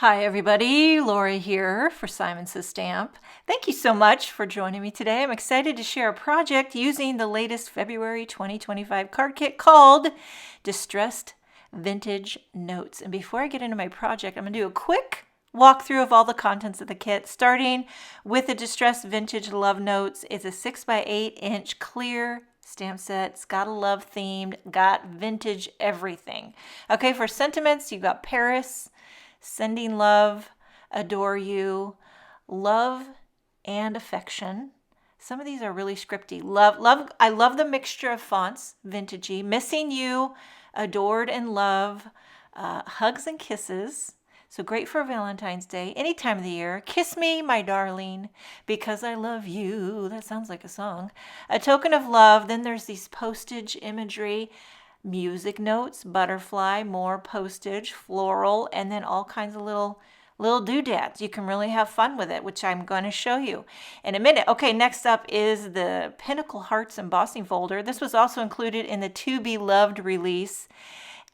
Hi everybody, Lori here for Simon Says Stamp. Thank you so much for joining me today. I'm excited to share a project using the latest February 2025 card kit called Distressed Vintage Notes. And before I get into my project, I'm going to do a quick walkthrough of all the contents of the kit, starting with the Distressed Vintage Love Notes. It's a 6x8" clear stamp set. It's got a love themed, got vintage everything. Okay, for sentiments, you've got Paris, sending love, adore you, love and affection. Some of these are really scripty. Love. I love the mixture of fonts, vintagey. Missing you, adored and love, hugs and kisses. So great for Valentine's Day, any time of the year. Kiss me, my darling, because I love you. That sounds like a song. A token of love. Then there's these postage imagery. Music notes, butterfly, more postage, floral, and then all kinds of little doodads. You can really have fun with it, which I'm going to show you in a minute. Okay, next up is the Pinnacle Hearts embossing folder. This was also included in the To Be Loved release,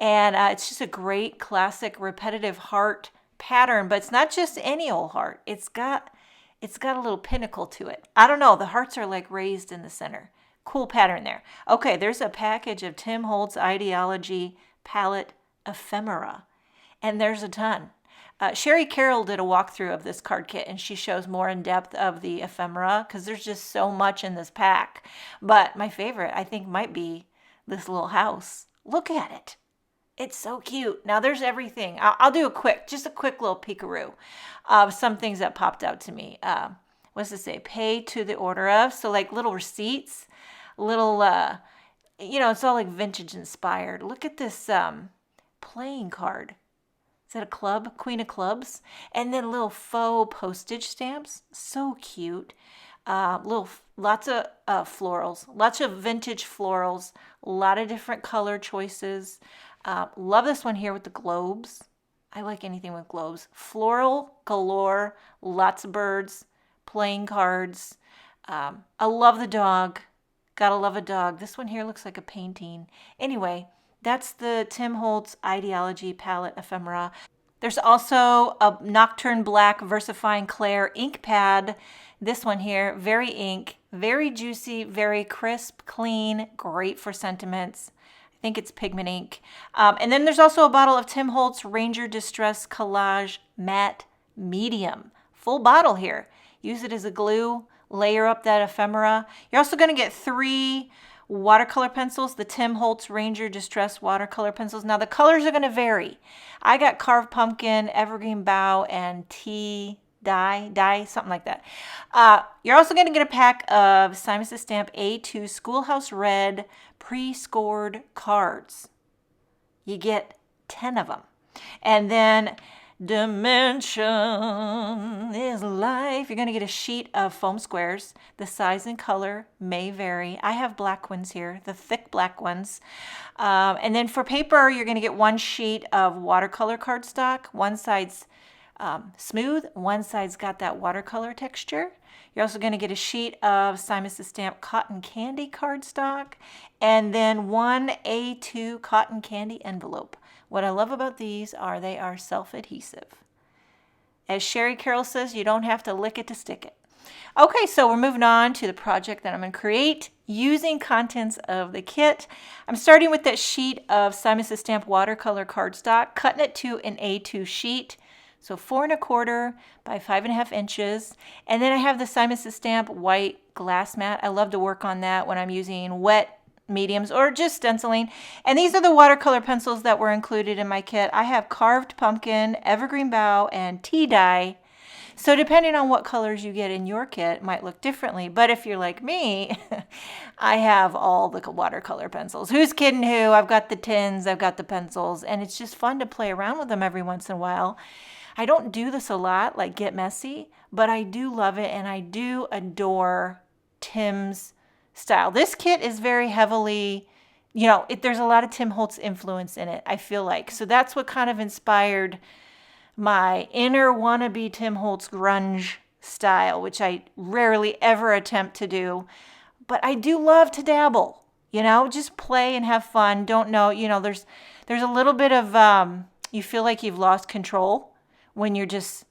and it's just a great classic repetitive heart pattern, but it's not just any old heart. It's got a little pinnacle to it. I don't know, the hearts are like raised in the center. Cool pattern there. Okay, there's a package of Tim Holtz Ideology palette ephemera, and there's a ton. Sherry Carroll did a walkthrough of this card kit, and she shows more in depth of the ephemera because there's just so much in this pack. But my favorite, I think, might be this little house. Look at it. It's so cute. Now there's everything. I'll do just a quick little peekaroo of some things that popped out to me. What does it say? Pay to the order of. So like little receipts. Little, it's all like vintage inspired. Look at this playing card. Is that a club? Queen of Clubs. And then little faux postage stamps. So cute. Lots of florals. Lots of vintage florals. A lot of different color choices. Love this one here with the globes. I like anything with globes. Floral galore. Lots of birds. Playing cards. I love the dog. Gotta love a dog. This one here looks like a painting. Anyway, that's the Tim Holtz Ideology palette ephemera. There's also a Nocturne Black VersaFine Clair ink pad. This one here, very ink, very juicy, very crisp, clean, great for sentiments. I think it's pigment ink. And then there's also a bottle of Tim Holtz Ranger Distress Collage Matte Medium. Full bottle here. Use it as a glue. Layer up that ephemera. You're also going to get 3 watercolor pencils, the Tim Holtz Ranger Distress watercolor pencils. Now the colors are going to vary. I got Carved Pumpkin, Evergreen Bough, and Tea Dye, something like that. You're also going to get a pack of Simon Says Stamp A2 Schoolhouse Red pre-scored cards. You get 10 of them. And then Dimension is life. You're going to get a sheet of foam squares. The size and color may vary. I have black ones here, the thick black ones. And then for paper, you're going to get 1 sheet of watercolor cardstock. One side's smooth, one side's got that watercolor texture. You're also going to get a sheet of Simon Says Stamp cotton candy cardstock, and then 1 A2 cotton candy envelope. What I love about these are they are self-adhesive. As Sherry Carroll says, you don't have to lick it to stick it. Okay, so we're moving on to the project that I'm going to create using contents of the kit. I'm starting with that sheet of Simon Says Stamp watercolor cardstock, cutting it to an A2 sheet. So 4 1/4 by 5 1/2 inches. And then I have the Simon Says Stamp white glass mat. I love to work on that when I'm using wet mediums or just stenciling. And these are the watercolor pencils that were included in my kit. I have Carved Pumpkin, Evergreen Bough, and Tea Dye. So depending on what colors you get in your kit, it might look differently. But if you're like me, I have all the watercolor pencils. Who's kidding who? I've got the tins, I've got the pencils, and it's just fun to play around with them every once in a while. I don't do this a lot, like get messy, but I do love it, and I do adore Tim's style. This kit is very heavily, there's a lot of Tim Holtz influence in it, I feel like. So that's what kind of inspired my inner wannabe Tim Holtz grunge style, which I rarely ever attempt to do. But I do love to dabble, just play and have fun. Don't know, there's a little bit of, you feel like you've lost control when you're just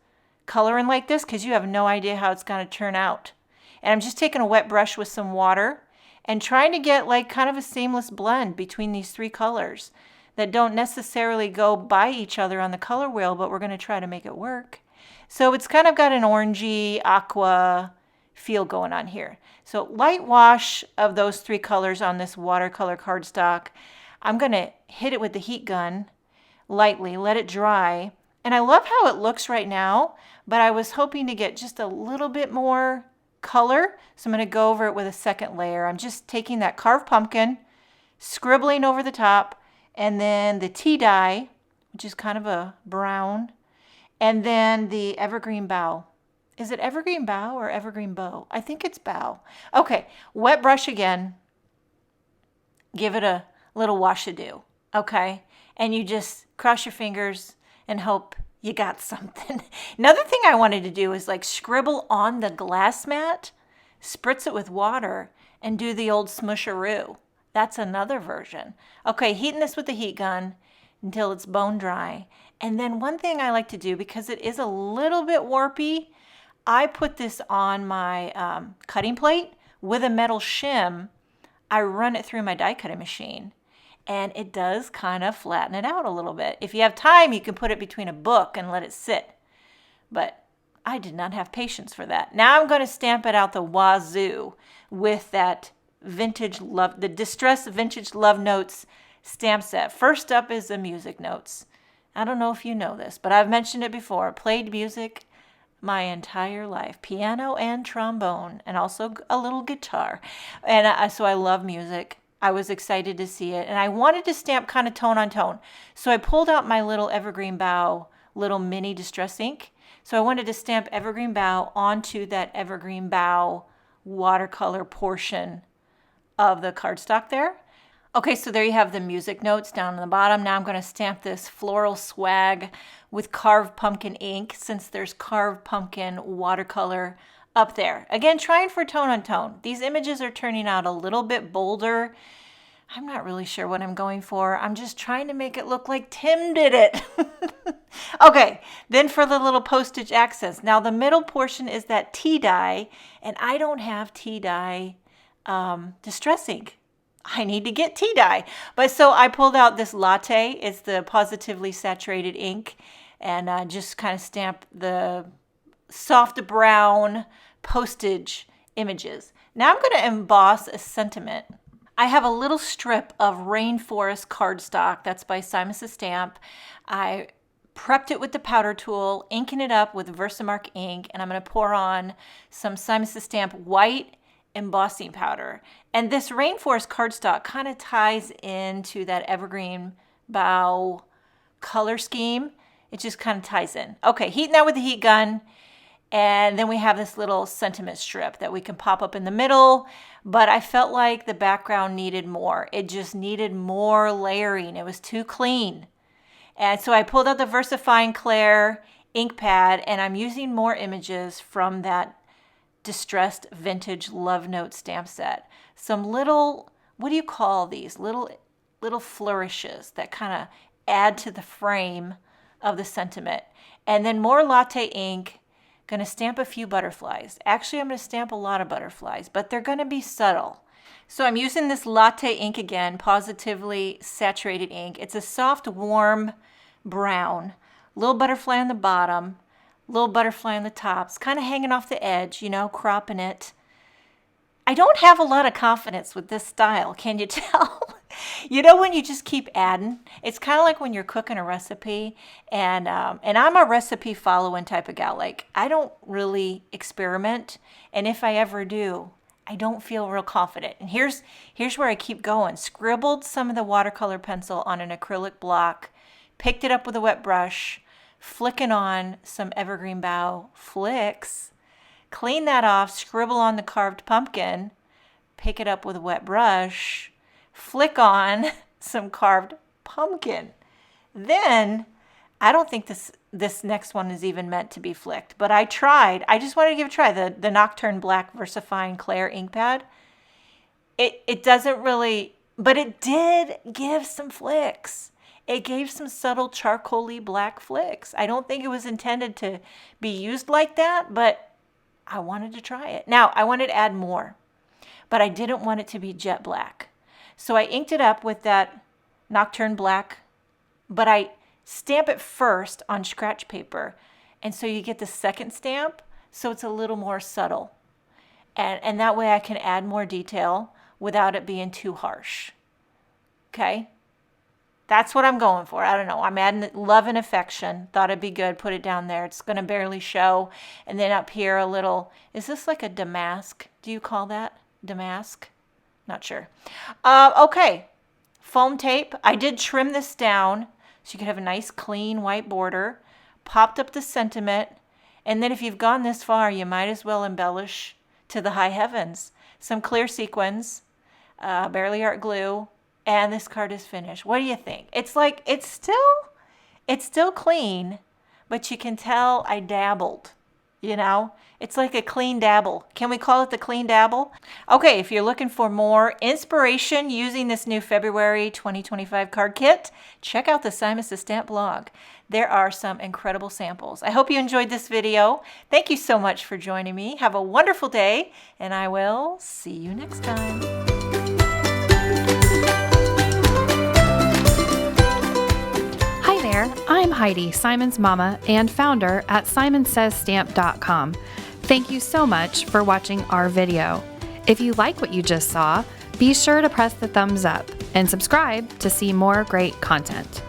coloring like this, because you have no idea how it's going to turn out. And I'm just taking a wet brush with some water and trying to get like kind of a seamless blend between these three colors that don't necessarily go by each other on the color wheel, but we're going to try to make it work. So it's kind of got an orangey aqua feel going on here. So light wash of those three colors on this watercolor cardstock. I'm going to hit it with the heat gun lightly, let it dry. And I love how it looks right now, but I was hoping to get just a little bit more color. So I'm going to go over it with a second layer. I'm just taking that carved pumpkin, scribbling over the top, and then the tea dye, which is kind of a brown, and then the evergreen bough. Is it evergreen bough or evergreen bow? I think it's bough. Okay, wet brush again. Give it a little wash-a-do, okay? And you just cross your fingers and hope you got something. Another thing I wanted to do is like scribble on the glass mat, spritz it with water, and do the old smusheroo. That's another version. Okay, heating this with the heat gun until it's bone dry. And then one thing I like to do, because it is a little bit warpy, I put this on my cutting plate with a metal shim. I run it through my die cutting machine, and it does kind of flatten it out a little bit. If you have time, you can put it between a book and let it sit. But I did not have patience for that. Now I'm going to stamp it out the wazoo with that vintage love, the Distress Vintage Love Notes stamp set. First up is the music notes. I don't know if you know this, but I've mentioned it before. Played music my entire life, piano and trombone, and also a little guitar. And so I love music. I was excited to see it, and I wanted to stamp kind of tone on tone. So I pulled out my little Evergreen Bough, little mini distress ink. So I wanted to stamp Evergreen Bough onto that Evergreen Bough watercolor portion of the cardstock there. Okay, so there you have the music notes down on the bottom. Now I'm going to stamp this floral swag with carved pumpkin ink, since there's carved pumpkin watercolor up there. Again, trying for tone on tone. These images are turning out a little bit bolder. I'm not really sure what I'm going for. I'm just trying to make it look like Tim did it. Okay, then for the little postage accents. Now the middle portion is that tea dye, and I don't have tea dye distress ink. I need to get tea dye. But so I pulled out this latte. It's the positively saturated ink, and just kind of stamp the soft brown postage images. Now I'm going to emboss a sentiment. I have a little strip of Rainforest cardstock that's by Simon Says Stamp. I prepped it with the powder tool, inking it up with Versamark ink, and I'm going to pour on some Simon Says Stamp white embossing powder. And this Rainforest cardstock kind of ties into that Evergreen Bough color scheme. It just kind of ties in. Okay, heating that with the heat gun. And then we have this little sentiment strip that we can pop up in the middle, but I felt like the background needed more. It just needed more layering. It was too clean. And so I pulled out the VersaFine Clair ink pad, and I'm using more images from that Distressed Vintage Love Note stamp set. Some little, what do you call these? Little flourishes that kind of add to the frame of the sentiment. And then more latte ink. Going to stamp a few butterflies. Actually, I'm going to stamp a lot of butterflies, but they're going to be subtle. So I'm using this latte ink again, positively saturated ink. It's a soft, warm brown. Little butterfly on the bottom, little butterfly on the top. It's kind of hanging off the edge, you know, cropping it. I don't have a lot of confidence with this style, can you tell? You know, when you just keep adding, it's kind of like when you're cooking a recipe, and I'm a recipe following type of gal. Like, I don't really experiment, and if I ever do, I don't feel real confident. And here's where I keep going. Scribbled some of the watercolor pencil on an acrylic block, picked it up with a wet brush, flicking on some Evergreen Bough flicks, clean that off, scribble on the carved pumpkin, pick it up with a wet brush, flick on some carved pumpkin. Then, I don't think this next one is even meant to be flicked, but I tried. I just wanted to give it a try. The Nocturne Black VersaFine Clair ink pad. It doesn't really, but it did give some flicks. it gave some subtle charcoaly black flicks. I don't think it was intended to be used like that, but I wanted to try it. Now, I wanted to add more, but I didn't want it to be jet black. So I inked it up with that Nocturne black, but I stamp it first on scratch paper. And so you get the second stamp, so it's a little more subtle. And that way I can add more detail without it being too harsh. Okay? That's what I'm going for. I don't know. I'm adding love and affection. Thought it'd be good. Put it down there. It's going to barely show. And then up here a little, is this like a damask? Do you call that damask? Not sure. Okay. Foam tape. I did trim this down so you could have a nice clean white border. Popped up the sentiment. And then if you've gone this far, you might as well embellish to the high heavens. Some clear sequins, barely art glue, and this card is finished. What do you think? It's like, it's still clean, but you can tell I dabbled, you know? It's like a clean dabble. Can we call it the clean dabble? Okay, if you're looking for more inspiration using this new February 2025 card kit, check out the Simon Says Stamp blog. There are some incredible samples. I hope you enjoyed this video. Thank you so much for joining me. Have a wonderful day, and I will see you next time. Hi there, I'm Heidi, Simon's mama and founder at simonsaysstamp.com. Thank you so much for watching our video. If you like what you just saw, be sure to press the thumbs up and subscribe to see more great content.